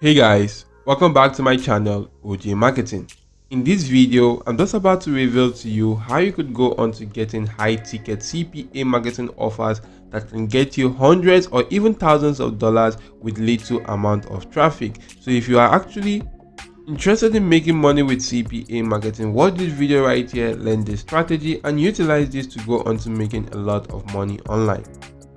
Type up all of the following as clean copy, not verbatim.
Hey guys, welcome back to my channel CPA Marketing. In this video, I'm just about to reveal to you how you could go on to getting high ticket CPA marketing offers that can get you hundreds or even thousands of dollars with little amount of traffic. So if you are actually interested in making money with CPA marketing, watch this video right here, learn this strategy and utilize this to go on to making a lot of money online.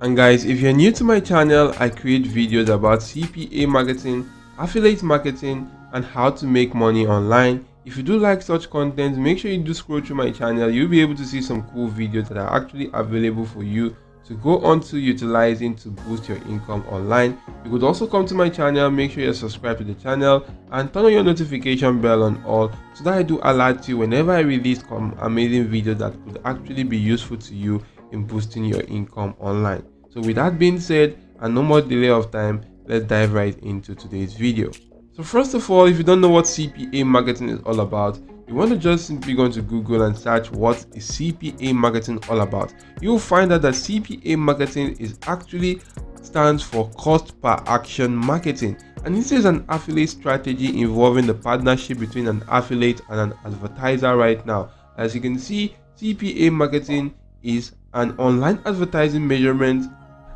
And guys, if you're new to my channel, I create videos about CPA marketing, affiliate marketing, and how to make money online. If you do like such content, make sure you do scroll through my channel. You'll be able to see some cool videos that are actually available for you to go on to utilizing to boost your income online. You could also come to my channel, make sure you're subscribed to the channel and turn on your notification bell on all so that I do alert you whenever I release some amazing videos that could actually be useful to you in boosting your income online. So with that being said, and no more delay of time, let's dive right into today's video. So first of all, if you don't know what CPA marketing is all about, you want to just simply go into Google and search what is CPA marketing all about. You'll find out that CPA marketing is actually stands for cost per action marketing, and this is an affiliate strategy involving the partnership between an affiliate and an advertiser right now. As you can see, CPA marketing is an online advertising measurement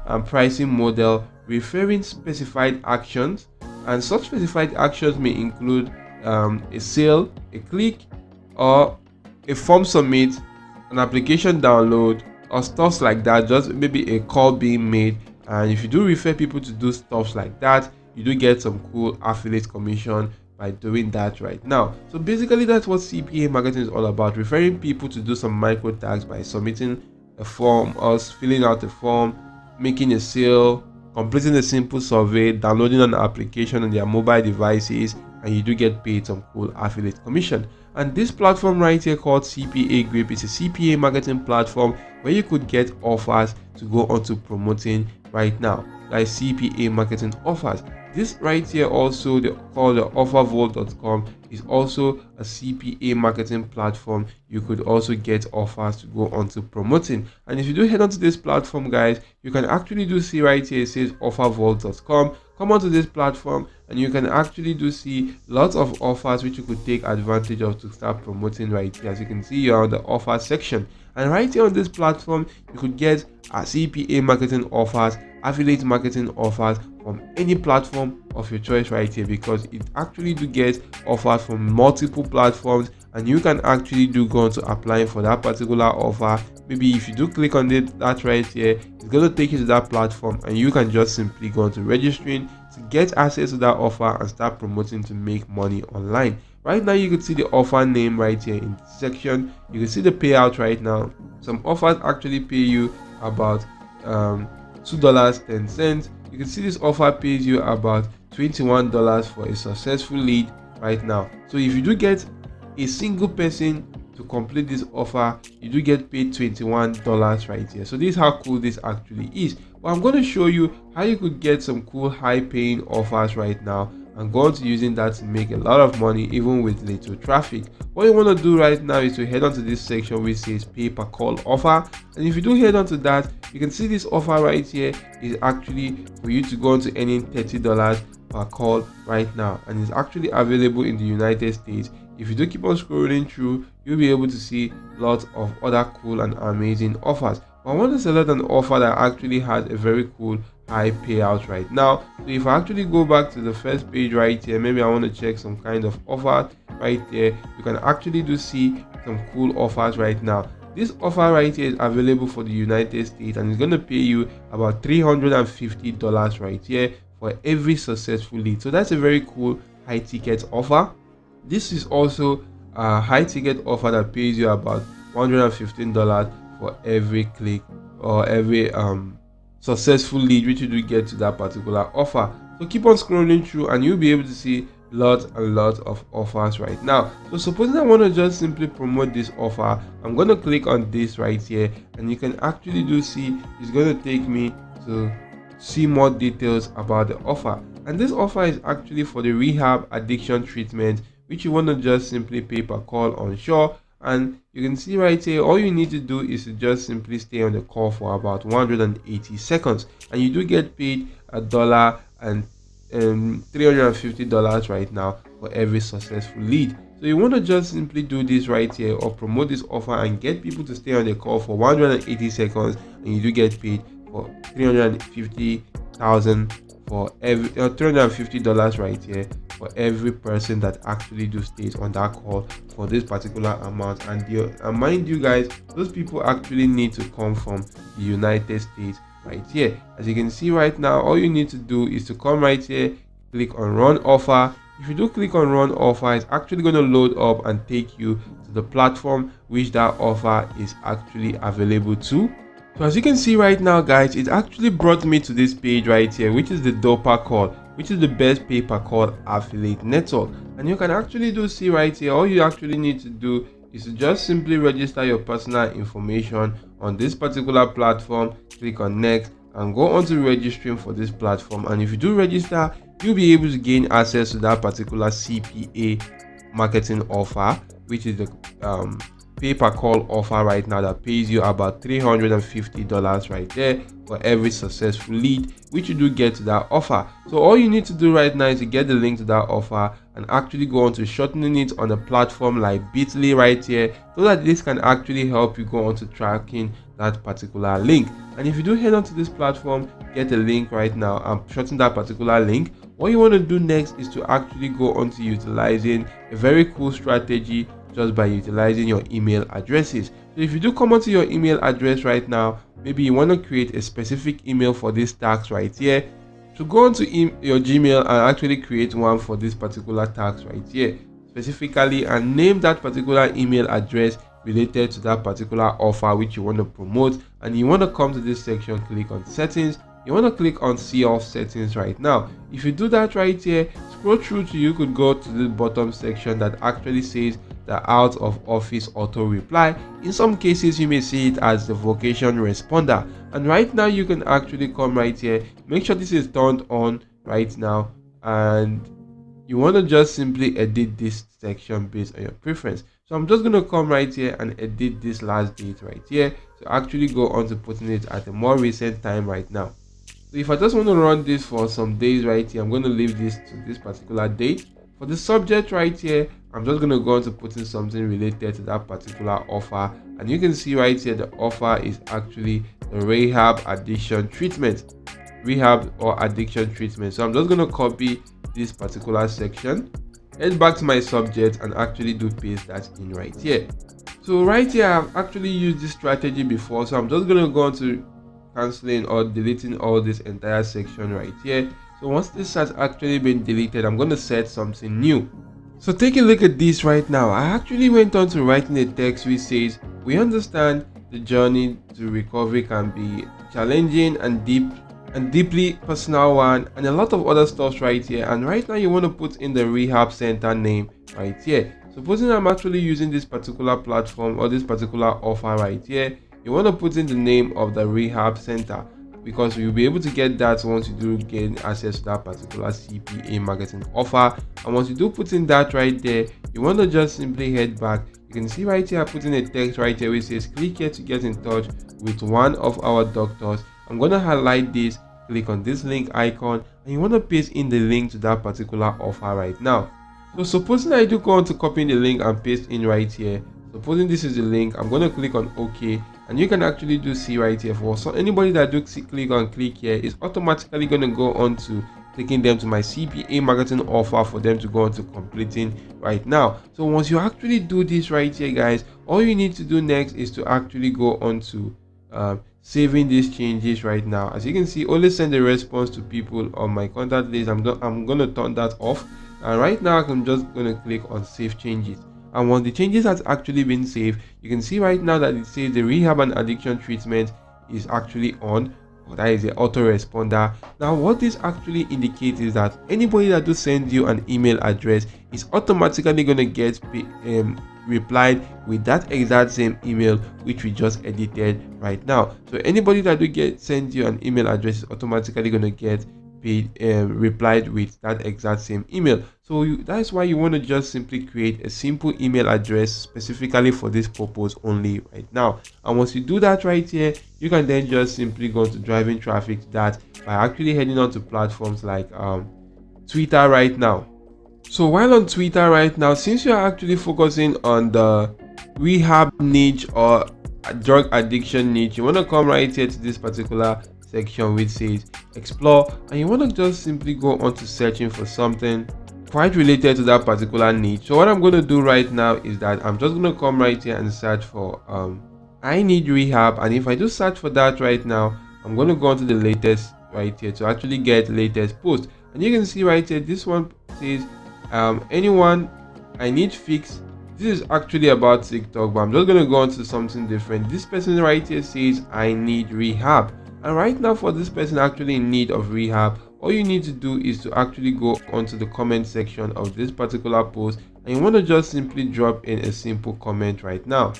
and pricing model referring specified actions, and such specified actions may include a sale, a click, or a form submit, an application download, or stuff like that. Just maybe a call being made, and if you do refer people to do stuff like that, you do get some cool affiliate commission by doing that right now. So basically that's what CPA marketing is all about, referring people to do some micro tags by submitting a form or filling out a form, making a sale, completing a simple survey, downloading an application on their mobile devices, and you do get paid some cool affiliate commission. And this platform right here called CPA Grip is a CPA marketing platform where you could get offers to go on to promoting right now, like CPA marketing offers. This right here also called the offervault.com is also a CPA marketing platform. You could also get offers to go on to promoting. And if you do head onto this platform, guys, you can actually do see right here, it says offervault.com. Come onto this platform and you can actually do see lots of offers which you could take advantage of to start promoting right here. As you can see, you're on the offer section, and right here on this platform you could get a CPA marketing offers, affiliate marketing offers from any platform of your choice right here, because it actually do get offers from multiple platforms, and you can actually do go on to applying for that particular offer. Maybe if you do click on that right here, it's going to take you to that platform, and you can just simply go on to registering to get access to that offer and start promoting to make money online. Right now you can see the offer name right here in this section. You can see the payout right now. Some offers actually pay you about $2.10. You can see this offer pays you about $21 for a successful lead right now. So if you do get a single person to complete this offer, you do get paid $21 right here. So this is how cool this actually is. But I'm going to show you how you could get some cool high paying offers right now and go on to using that to make a lot of money even with little traffic. What you want to do right now is to head onto this section which says pay per call offer, and if you do head onto that, you can see this offer right here is actually for you to go on to earning $30 per call right now, and it's actually available in the United States. If you do keep on scrolling through, you'll be able to see lots of other cool and amazing offers. But I want to select an offer that actually has a very cool high payout right now. So if I actually go back to the first page right here, maybe I want to check some kind of offer right there, you can actually do see some cool offers right now. This offer right here is available for the United States, and it's going to pay you about $350 right here for every successful lead. So that's a very cool high ticket offer. This is also a high ticket offer that pays you about $115 for every click or every successful lead which you do get to that particular offer. So keep on scrolling through and you'll be able to see lots and lots of offers right now. So supposing I want to just simply promote this offer, I'm going to click on this right here, and you can actually do see it's going to take me to see more details about the offer. And this offer is actually for the rehab addiction treatment, which you want to just simply pay per call on Sure. And you can see right here, all you need to do is to just simply stay on the call for about 180 seconds, and you do get paid $1 and $350 right now for every successful lead. So you want to just simply do this right here, or promote this offer and get people to stay on the call for 180 seconds, and you do get paid for 350,000 for every $350 right here for every person that actually do stays on that call for this particular amount. And mind you guys, those people actually need to come from the United States right here. As you can see right now, all you need to do is to come right here, click on run offer. If you do click on run offer, it's actually going to load up and take you to the platform which that offer is actually available to. So as you can see right now guys, it actually brought me to this page right here, which is the Dopa Call, which is the best pay-per-call affiliate network. And you can actually see right here, all you actually need to do is to just simply register your personal information on this particular platform, click on next, and go on to registering for this platform. And if you do register, you'll be able to gain access to that particular CPA marketing offer, which is the pay-per-call offer right now that pays you about $350 right there for every successful lead, which you do get to that offer. So all you need to do right now is to get the link to that offer and actually go on to shortening it on a platform like Bitly right here, so that this can actually help you go on to tracking that particular link. And if you do head on to this platform, get a link right now and shorten that particular link, what you want to do next is to actually go on to utilizing a very cool strategy just by utilizing your email addresses. So if you do come onto your email address right now, maybe you want to create a specific email for this tax right here. So go onto your Gmail and actually create one for this particular tax right here specifically, and name that particular email address related to that particular offer which you want to promote. And you want to come to this section, click on settings. You want to click on see all settings right now. If you do that right here, scroll through to, you could go to the bottom section that actually says the out of office auto reply. In some cases you may see it as the vocation responder, and right now you can actually come right here, make sure this is turned on right now, and you want to just simply edit this section based on your preference. So I'm just going to come right here and edit this last date right here to actually go on to putting it at a more recent time right now. So if I just want to run this for some days right here, I'm going to leave this to this particular date. For the subject right here, I'm just going to go on to putting something related to that particular offer, and you can see right here the offer is actually the rehab addiction treatment, rehab or addiction treatment. So I'm just going to copy this particular section, head back to my subject, and actually do paste that in right here. So right here I've actually used this strategy before, so I'm just going to go on to canceling or deleting all this entire section right here. So once this has actually been deleted, I'm going to set something new. So take a look at this right now. I actually went on to writing a text which says, we understand the journey to recovery can be challenging and deeply personal one, and a lot of other stuff right here. And right now you want to put in the rehab center name right here. Supposing I'm actually using this particular platform or this particular offer right here, you want to put in the name of the rehab center, because you'll be able to get that once you do gain access to that particular CPA marketing offer. And once you do put in that right there, you want to just simply head back. You can see right here I put in a text right here which says click here to get in touch with one of our doctors. I'm going to highlight this, click on this link icon, and you want to paste in the link to that particular offer right now. So supposing I do go on to copy the link and paste in right here, supposing this is the link, I'm going to click on OK. And you can actually do see right here, for so anybody that do click here, is automatically going to go on to taking them to my CPA marketing offer for them to go on to completing right now. So once you actually do this right here guys, all you need to do next is to actually go on to saving these changes right now. As you can see, only send a response to people on my contact list. I'm going to turn that off, and right now I'm just going to click on save changes. And once the changes has actually been saved, you can see right now that it says the rehab and addiction treatment is actually on. That is the autoresponder. Now what this actually indicates is that anybody that does send you an email address is automatically going to get replied with that exact same email which we just edited right now. So anybody that do send you an email address is automatically going to get replied with that exact same email. So that's why you want to just simply create a simple email address specifically for this purpose only right now. And once you do that right here, you can then just simply go to driving traffic to that by actually heading on to platforms like Twitter right now. So while on Twitter right now, since you're actually focusing on the rehab niche or drug addiction niche, you want to come right here to this particular section which says explore, and you want to just simply go on to searching for something quite related to that particular niche. So what I'm going to do right now is that I'm just going to come right here and search for I need rehab, and if I do search for that right now, I'm going to go on to the latest right here to actually get latest post. And you can see right here, this one says anyone I need fix. This is actually about TikTok, but I'm just gonna go on to something different. This person right here says I need rehab, and right now for this person actually in need of rehab, all you need to do is to actually go onto the comment section of this particular post, and you want to just simply drop in a simple comment right now.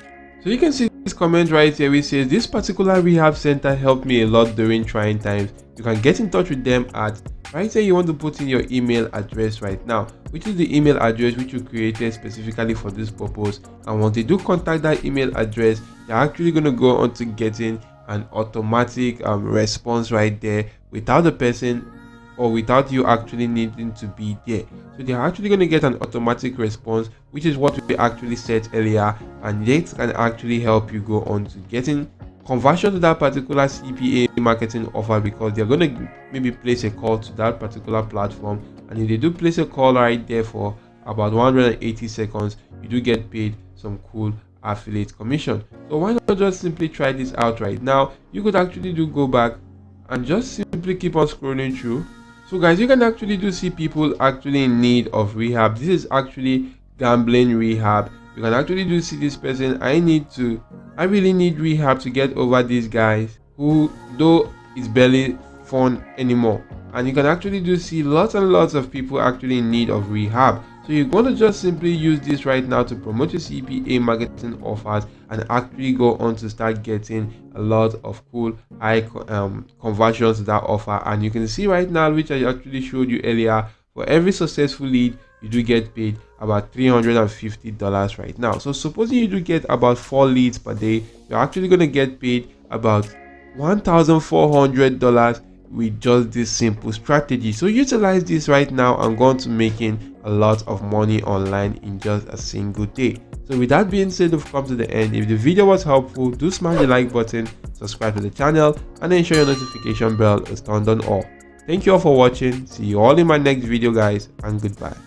So you can see this comment right here which says this particular rehab center helped me a lot during trying times. You can get in touch with them at right here. You want to put in your email address right now, which is the email address which you created specifically for this purpose. And once they do contact that email address, you're actually going to go on to getting an automatic response right there without the person or without you actually needing to be there. So they're actually going to get an automatic response, which is what we actually said earlier, and this can actually help you go on to getting conversion to that particular CPA marketing offer, because they're going to maybe place a call to that particular platform, and if they do place a call right there for about 180 seconds, you do get paid some cool affiliate commission. So why not just simply try this out right now? You could actually do go back and just simply keep on scrolling through. So guys, you can actually do see people actually in need of rehab. This is actually gambling rehab. You can actually do see this person, I really need rehab to get over these guys who though it's barely fun anymore. And you can actually do see lots and lots of people actually in need of rehab. So you're going to just simply use this right now to promote your CPA marketing offers and actually go on to start getting a lot of cool high conversions to that offer. And you can see right now, which I actually showed you earlier, for every successful lead you do get paid about $350 right now. So supposing you do get about 4 leads per day, you're actually going to get paid about $1,400 with just this simple strategy. So utilize this right now and go on to making a lot of money online in just a single day. So with that being said, we've come to the end. If the video was helpful, do smash the like button, subscribe to the channel, and ensure your notification bell is turned on all. Thank you all for watching. See you all in my next video guys, and goodbye.